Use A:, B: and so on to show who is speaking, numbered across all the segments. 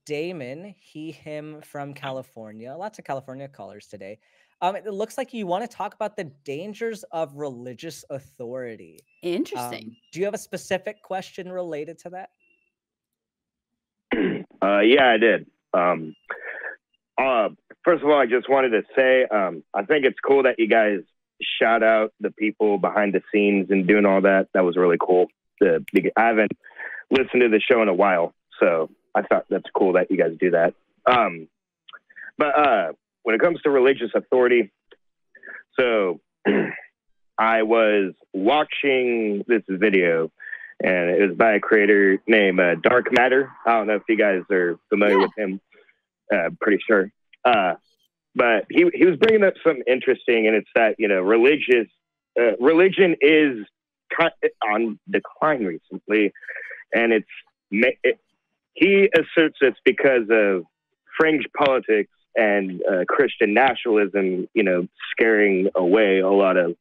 A: Damon, he, him from California. Lots of California callers today. It looks like you want to talk about the dangers of religious authority.
B: Interesting.
A: Do you have a specific question related to that?
C: Yeah, I did. First of all, I just wanted to say, I think it's cool that you guys shout out the people behind the scenes and doing all that. That was really cool. I haven't listened to the show in a while, so I thought that's cool that you guys do that. But when it comes to religious authority, so I was watching this video, and it was by a creator named Dark Matter. I don't know if you guys are familiar with him. Pretty sure. But he was bringing up something interesting, and it's that, you know, religion is on decline recently, and he asserts it's because of fringe politics and Christian nationalism, you know, scaring away a lot of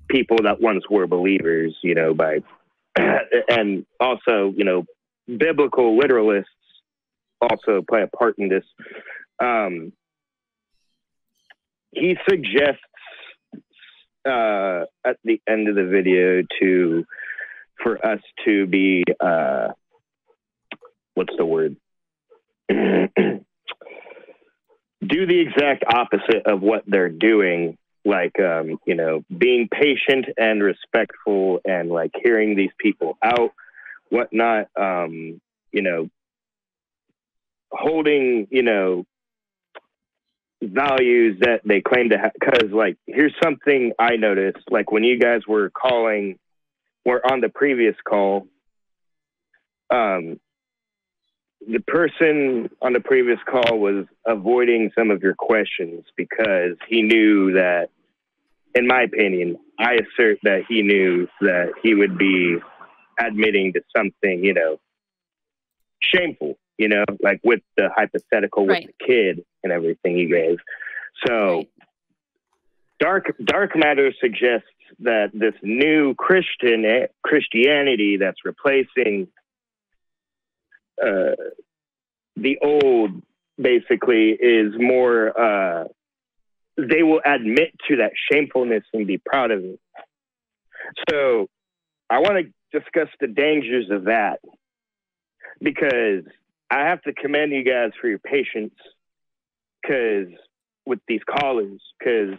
C: people that once were believers, you know, and also, you know, biblical literalists also play a part in this. He suggests at the end of the video for us to be what's the word? Do the exact opposite of what they're doing, like you know, being patient and respectful and like hearing these people out, whatnot, you know, holding, you know, values that they claim to have. Because like, here's something I noticed, like when you guys were on the previous call, the person on the previous call was avoiding some of your questions because he knew that, in my opinion, I assert that he knew that he would be admitting to something, you know, shameful, you know, like with the hypothetical with the kid and everything he gave. So Dark Matter suggests that this new Christianity that's replacing the old, basically, is more they will admit to that shamefulness and be proud of it. So I want to discuss the dangers of that, because I have to commend you guys for your patience with these callers, because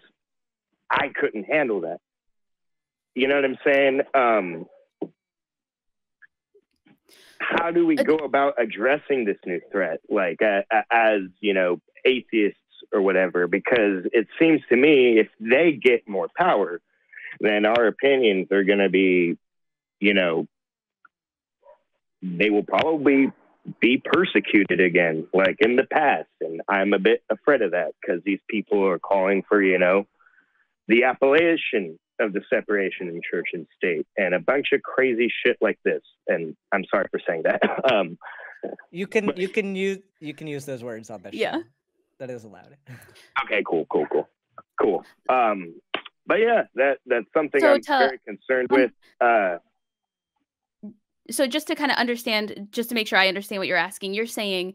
C: I couldn't handle that. You know what I'm saying? How do we go about addressing this new threat, like as, you know, atheists or whatever? Because it seems to me if they get more power, then our opinions are going to be, you know, they will probably be persecuted again, like in the past. And I'm a bit afraid of that, because these people are calling for, you know, the abolition of the separation in church and state and a bunch of crazy shit like this. And I'm sorry for saying that.
A: You can use those words on the show.
B: Yeah,
A: that is allowed.
C: Okay, cool. But yeah, that's something I'm very concerned with.
B: So just to kind of understand, just to make sure I understand what you're asking, you're saying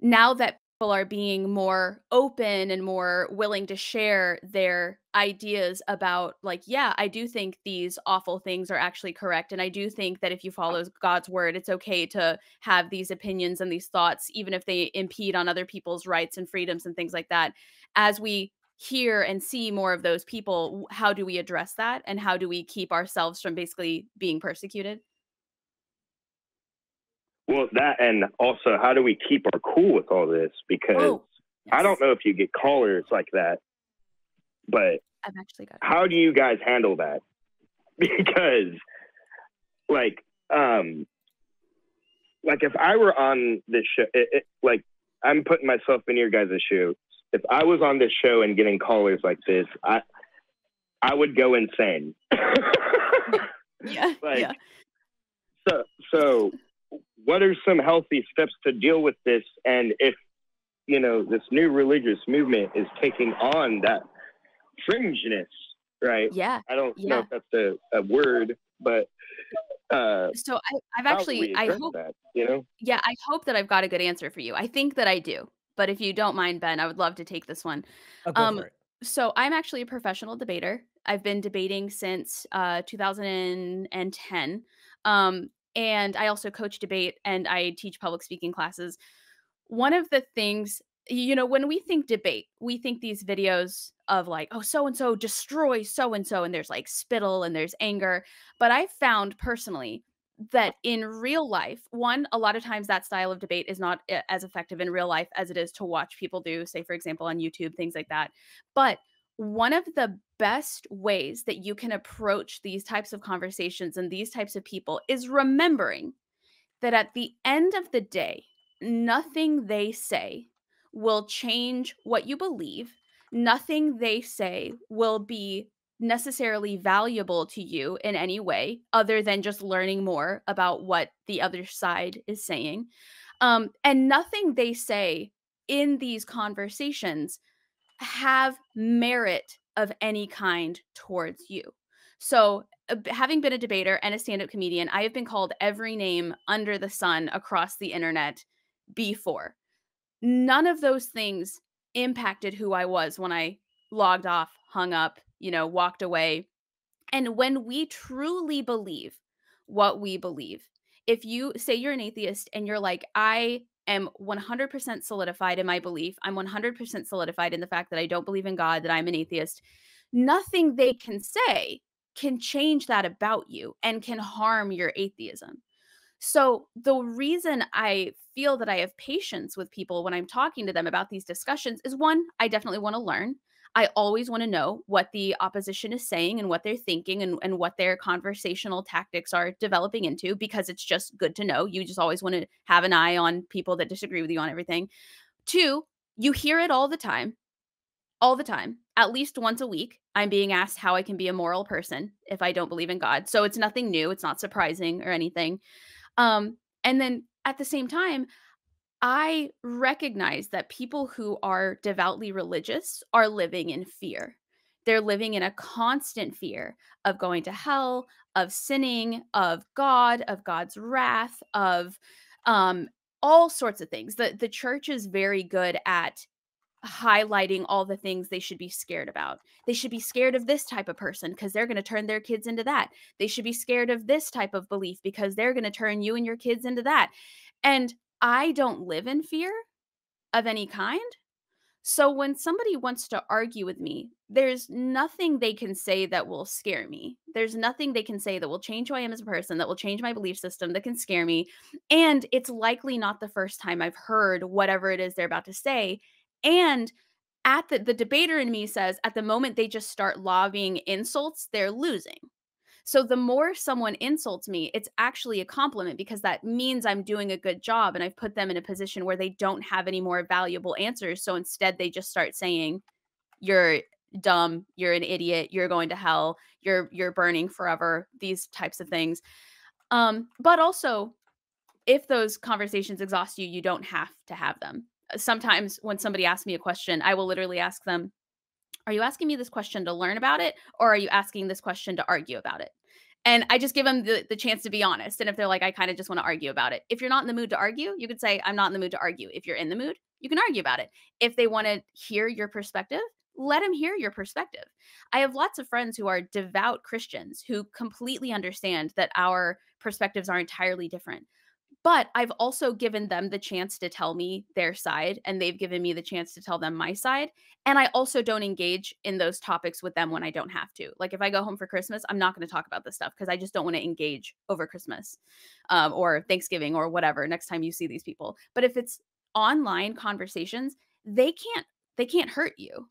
B: now that people are being more open and more willing to share their ideas about, like, yeah, I do think these awful things are actually correct. And I do think that if you follow God's word, it's okay to have these opinions and these thoughts, even if they impede on other people's rights and freedoms and things like that. As we hear and see more of those people, how do we address that? And how do we keep ourselves from basically being persecuted?
C: Well, that, and also, how do we keep our cool with all this? Because I don't know if you get callers like that, but
B: I've actually got
C: how do you guys handle that? Because, like if I were on this show, like, I'm putting myself in your guys' shoes. If I was on this show and getting callers like this, I would go insane.
B: Yeah.
C: So what are some healthy steps to deal with this? And if, you know, this new religious movement is taking on that fringeness, right?
B: Yeah.
C: I don't know if that's a word, but
B: So I've
C: how do
B: actually,
C: we
B: I
C: address
B: hope,
C: that? You know?
B: yeah, I hope that I've got a good answer for you. I think that I do. But if you don't mind, Ben, I would love to take this one.
A: Oh, go
B: Um,
A: for it.
B: so I'm actually a professional debater. I've been debating since 2010. And I also coach debate and I teach public speaking classes. One of the things, when we think debate, we think these videos of like, oh, so and so destroys so and there's like spittle and there's anger. But I found personally that in real life, one, a lot of times that style of debate is not as effective in real life as it is to watch people do, say, for example, on YouTube, things like that. But one of the best ways that you can approach these types of conversations and these types of people is remembering that at the end of the day, nothing they say will change what you believe. Nothing they say will be necessarily valuable to you in any way other than just learning more about what the other side is saying. And nothing they say in these conversations have merit of any kind towards you. So, having been a debater and a stand up comedian, I have been called every name under the sun across the internet before. None of those things impacted who I was when I logged off, hung up, walked away. And when we truly believe what we believe, if you say you're an atheist and you're like, I am 100% solidified in my belief, I'm 100% solidified in the fact that I don't believe in God, that I'm an atheist, nothing they can say can change that about you and can harm your atheism. So the reason I feel that I have patience with people when I'm talking to them about these discussions is, one, I definitely want to learn. I always want to know what the opposition is saying and what they're thinking and what their conversational tactics are developing into, because it's just good to know. You just always want to have an eye on people that disagree with you on everything. Two, you hear it all the time, at least once a week. I'm being asked how I can be a moral person if I don't believe in God. So it's nothing new. It's not surprising or anything. And then at the same time, I recognize that people who are devoutly religious are living in fear. They're living in a constant fear of going to hell, of sinning, of God, of God's wrath, of um, all sorts of things. The church is very good at highlighting all the things they should be scared about. They should be scared of this type of person because they're going to turn their kids into that. They should be scared of this type of belief because they're going to turn you and your kids into that. And I don't live in fear of any kind. So when somebody wants to argue with me, there's nothing they can say that will scare me. There's nothing they can say that will change who I am as a person, that will change my belief system, that can scare me. And it's likely not the first time I've heard whatever it is they're about to say. And at the debater in me says, at the moment they just start lobbing insults, they're losing. So the more someone insults me, it's actually a compliment because that means I'm doing a good job and I've put them in a position where they don't have any more valuable answers. So instead they just start saying, you're dumb, you're an idiot, you're going to hell, you're burning forever, these types of things. But also, if those conversations exhaust you, you don't have to have them. Sometimes when somebody asks me a question, I will literally ask them, are you asking me this question to learn about it, or are you asking this question to argue about it? And I just give them the chance to be honest. And if they're like, I kind of just want to argue about it. If you're not in the mood to argue, you could say, I'm not in the mood to argue. If you're in the mood, you can argue about it. If they want to hear your perspective, let them hear your perspective. I have lots of friends who are devout Christians who completely understand that our perspectives are entirely different. But I've also given them the chance to tell me their side, and they've given me the chance to tell them my side. And I also don't engage in those topics with them when I don't have to. Like if I go home for Christmas, I'm not going to talk about this stuff because I just don't want to engage over Christmas or Thanksgiving or whatever next time you see these people. But if it's online conversations, they can't hurt you.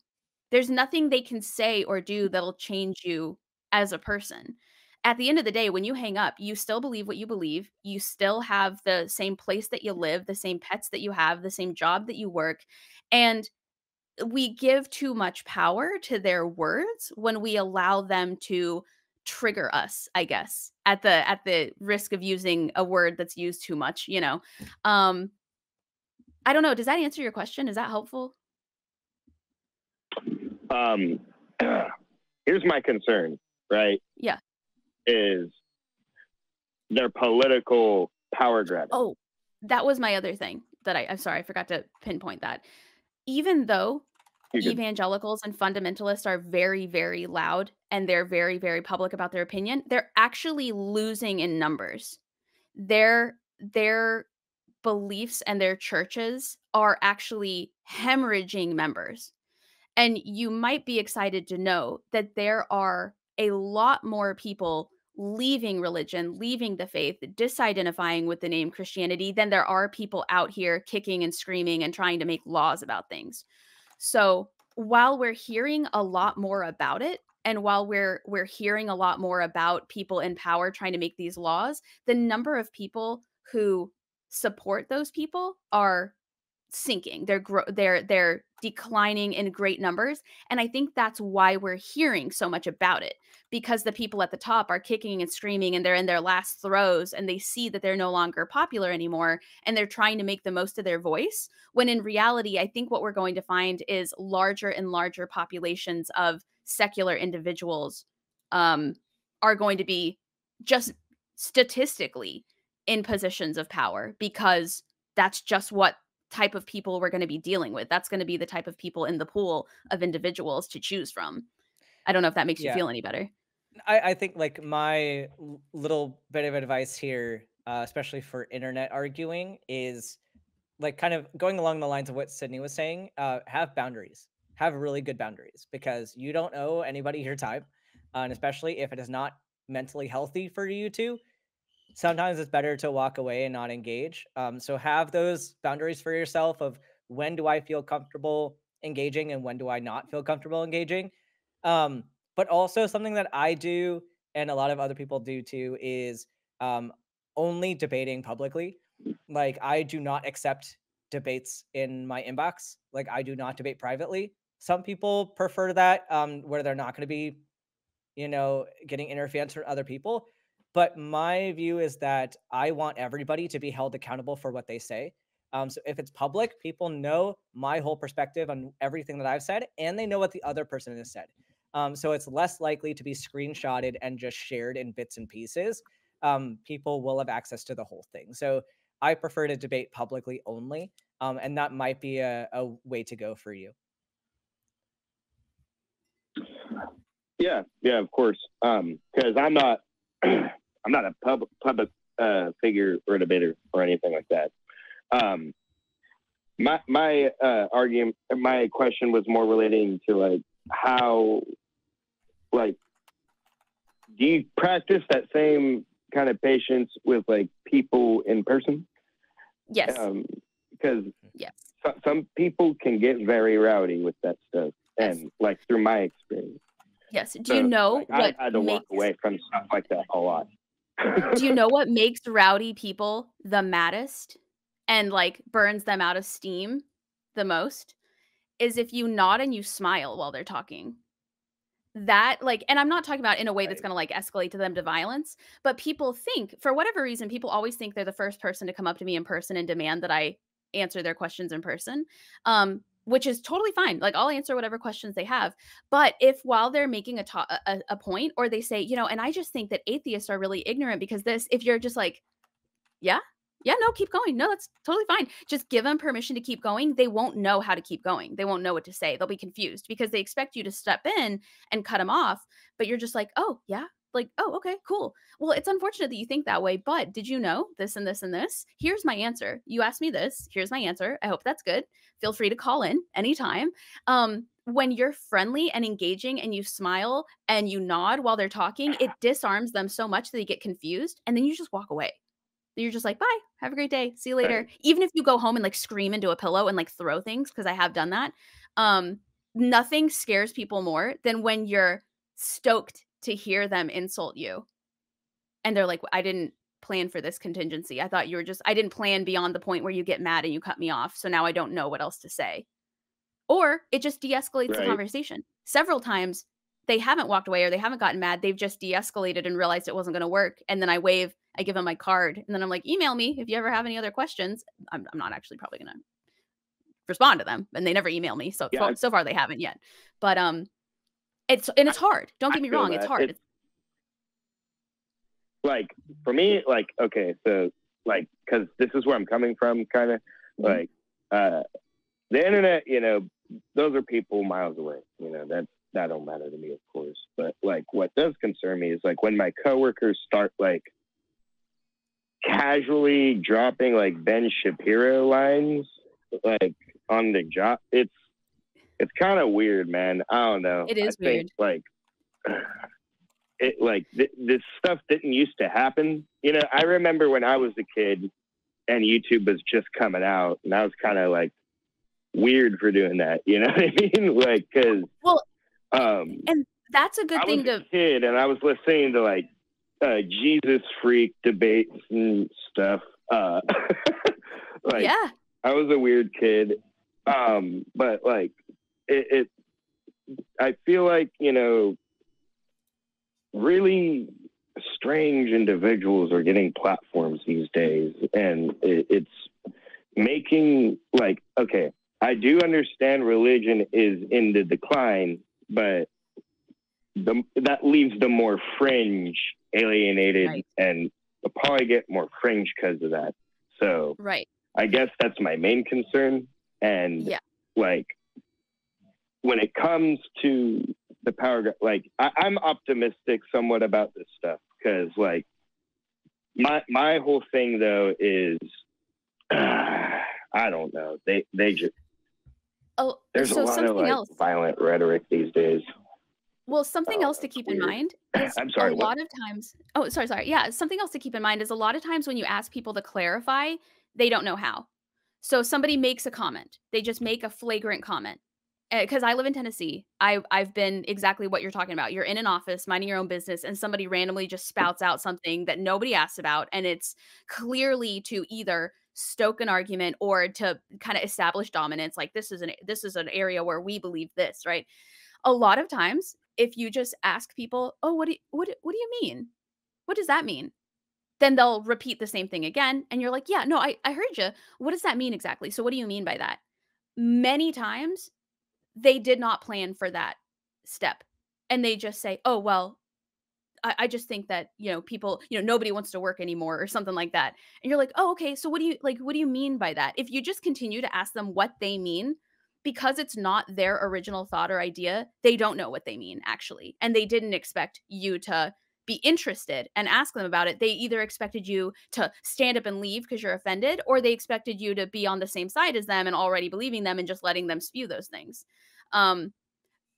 B: There's nothing they can say or do that'll change you as a person. At the end of the day, when you hang up, you still believe what you believe. You still have the same place that you live, the same pets that you have, the same job that you work. And we give too much power to their words when we allow them to trigger us, I guess, at the risk of using a word that's used too much. I don't know. Does that answer your question? Is that helpful?
C: Here's my concern, right?
B: Yeah.
C: Is their political power grab.
B: Oh, that was my other thing that I'm sorry, I forgot to pinpoint that. Even though evangelicals and fundamentalists are very, very loud and they're very, very public about their opinion, they're actually losing in numbers. Their beliefs and their churches are actually hemorrhaging members. And you might be excited to know that there are a lot more people leaving religion, leaving the faith, disidentifying with the name Christianity than there are people out here kicking and screaming and trying to make laws about things. So while we're hearing a lot more about it, and while we're hearing a lot more about people in power trying to make these laws, the number of people who support those people are sinking. They're declining in great numbers, and I think that's why we're hearing so much about it, because the people at the top are kicking and screaming and they're in their last throes and they see that they're no longer popular anymore and they're trying to make the most of their voice, when in reality I think what we're going to find is larger and larger populations of secular individuals are going to be just statistically in positions of power, because that's just what type of people we're going to be dealing with. That's going to be the type of people in the pool of individuals to choose from. I don't know if that makes you feel any better.
A: I think like my little bit of advice here, especially for internet arguing, is like kind of going along the lines of what Sydney was saying. Have boundaries, have really good boundaries, because you don't owe anybody your time, and especially if it is not mentally healthy for you to. Sometimes it's better to walk away and not engage. So have those boundaries for yourself of when do I feel comfortable engaging and when do I not feel comfortable engaging. But also something that I do and a lot of other people do too is only debating publicly. Like I do not accept debates in my inbox. Like I do not debate privately. Some people prefer that, where they're not going to be, getting interference from other people. But my view is that I want everybody to be held accountable for what they say. So if it's public, people know my whole perspective on everything that I've said, and they know what the other person has said. So it's less likely to be screenshotted and just shared in bits and pieces. People will have access to the whole thing. So I prefer to debate publicly only, and that might be a way to go for you.
C: Yeah, of course. Because I'm not a public figure or a debater or anything like that. My argument, my question was more relating to like how, like, do you practice that same kind of patience with like people in person?
B: Yes.
C: Because some people can get very rowdy with that stuff, and like through my experience.
B: Yes. Do you know what
C: I had to walk away from stuff like that a lot.
B: Do you know what makes rowdy people the maddest and like burns them out of steam the most? Is if you nod and you smile while they're talking. That like, and I'm not talking about in a way that's going to like escalate to them to violence, but people think, for whatever reason, people always think they're the first person to come up to me in person and demand that I answer their questions in person. Which is totally fine. Like I'll answer whatever questions they have. But if while they're making a point, or they say, and I just think that atheists are really ignorant because this, if you're just like, yeah, no, keep going. No, that's totally fine. Just give them permission to keep going. They won't know how to keep going. They won't know what to say. They'll be confused because they expect you to step in and cut them off. But you're just like, oh, yeah. Like, oh, okay, cool. Well, it's unfortunate that you think that way, but did you know this and this and this? Here's my answer. You asked me this. Here's my answer. I hope that's good. Feel free to call in anytime. When you're friendly and engaging and you smile and you nod while they're talking, it disarms them so much that they get confused, and then you just walk away. You're just like, bye, have a great day, see you later. Even if you go home and like scream into a pillow and like throw things, because I have done that, nothing scares people more than when you're stoked to hear them insult you. And they're like, I didn't plan for this contingency. I thought you were just, I didn't plan beyond the point where you get mad and you cut me off. So now I don't know what else to say. Or it just de-escalates the conversation. Several times they haven't walked away or they haven't gotten mad. They've just de-escalated and realized it wasn't going to work. And then I wave, I give them my card. And then I'm like, email me if you ever have any other questions. I'm not actually probably going to respond to them. And they never email me. So far they haven't yet. But it's hard. Don't get me wrong. It's hard.
C: like for me, like, okay, so like, because this is where I'm coming from, kind of like the internet, you know, those are people miles away, you know, that don't matter to me, of course. But like what does concern me is like when my coworkers start like casually dropping like Ben Shapiro lines like on the job. It's kind of weird, man. I don't know.
B: It is
C: I think
B: weird.
C: like this stuff didn't used to happen. You know, I remember when I was a kid and YouTube was just coming out, and I was kind of like weird for doing that. You know what I mean? Like, because
B: and that's a good thing
C: to. I was a kid, and I was listening to like Jesus freak debates and stuff. Like,
B: yeah,
C: I was a weird kid, but like it I feel like, you know, really strange individuals are getting platforms these days, and it's making like, okay, I do understand religion is in the decline, but that leaves the more fringe alienated,
B: right.
C: and they'll probably get more fringe because of that. So
B: right.
C: I guess that's my main concern. And like when it comes to the power, like I'm optimistic somewhat about this stuff, because like my whole thing though is I don't know, they just there's a lot of like violent rhetoric these days.
B: Well, something else to keep in mind is
C: I'm sorry,
B: a lot of times. Oh, sorry. Yeah, something else to keep in mind is a lot of times when you ask people to clarify, they don't know how. So somebody makes a comment, they just make a flagrant comment. Because I live in Tennessee, I've been exactly what you're talking about. You're in an office minding your own business, and somebody randomly just spouts out something that nobody asked about, and it's clearly to either stoke an argument or to kind of establish dominance. Like this is an area where we believe this, right? A lot of times, if you just ask people, "Oh, what do you mean? What does that mean?" Then they'll repeat the same thing again, and you're like, "Yeah, no, I heard you. What does that mean exactly? So what do you mean by that?" Many times, they did not plan for that step, and they just say, "Oh, well, I just think that, you know, people, you know, nobody wants to work anymore," or something like that. And you're like, "Oh, okay. So what do you mean by that?" If you just continue to ask them what they mean, because it's not their original thought or idea, they don't know what they mean actually. And they didn't expect you to be interested and ask them about it. They either expected you to stand up and leave because you're offended, or they expected you to be on the same side as them and already believing them and just letting them spew those things. Um,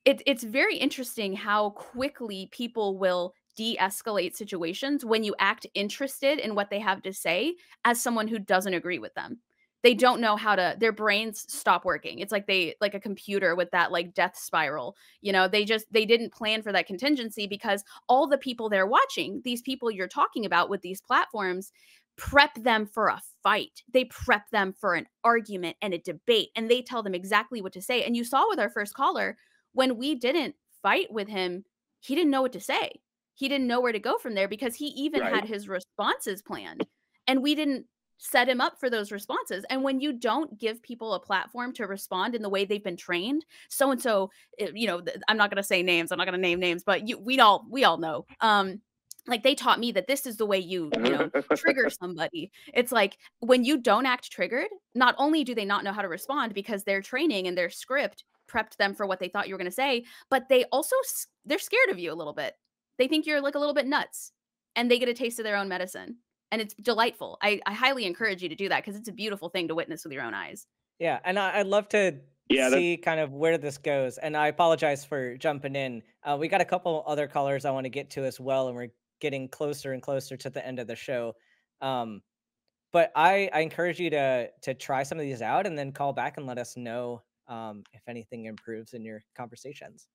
B: it's very interesting how quickly people will de-escalate situations when you act interested in what they have to say as someone who doesn't agree with them. They don't know how to, their brains stop working. It's like like a computer with that like death spiral. You know, they didn't plan for that contingency, because all the people they're watching, these people you're talking about with these platforms, prep them for a fight. They prep them for an argument and a debate, and they tell them exactly what to say. And you saw with our first caller, when we didn't fight with him, he didn't know what to say. He didn't know where to go from there, because he even had his responses planned, and we didn't set him up for those responses. And when you don't give people a platform to respond in the way they've been trained, so and so, you know, I'm not going to say names, I'm not going to name names, but we all know. Like they taught me that this is the way you know, trigger somebody. It's like when you don't act triggered, not only do they not know how to respond because their training and their script prepped them for what they thought you were going to say, but they also, they're scared of you a little bit. They think you're like a little bit nuts, and they get a taste of their own medicine. And it's delightful. I highly encourage you to do that, because it's a beautiful thing to witness with your own eyes.
A: Yeah, and I'd love to see kind of where this goes. And I apologize for jumping in. We got a couple other callers I want to get to as well, and we're getting closer and closer to the end of the show. But I encourage you to try some of these out, and then call back and let us know if anything improves in your conversations.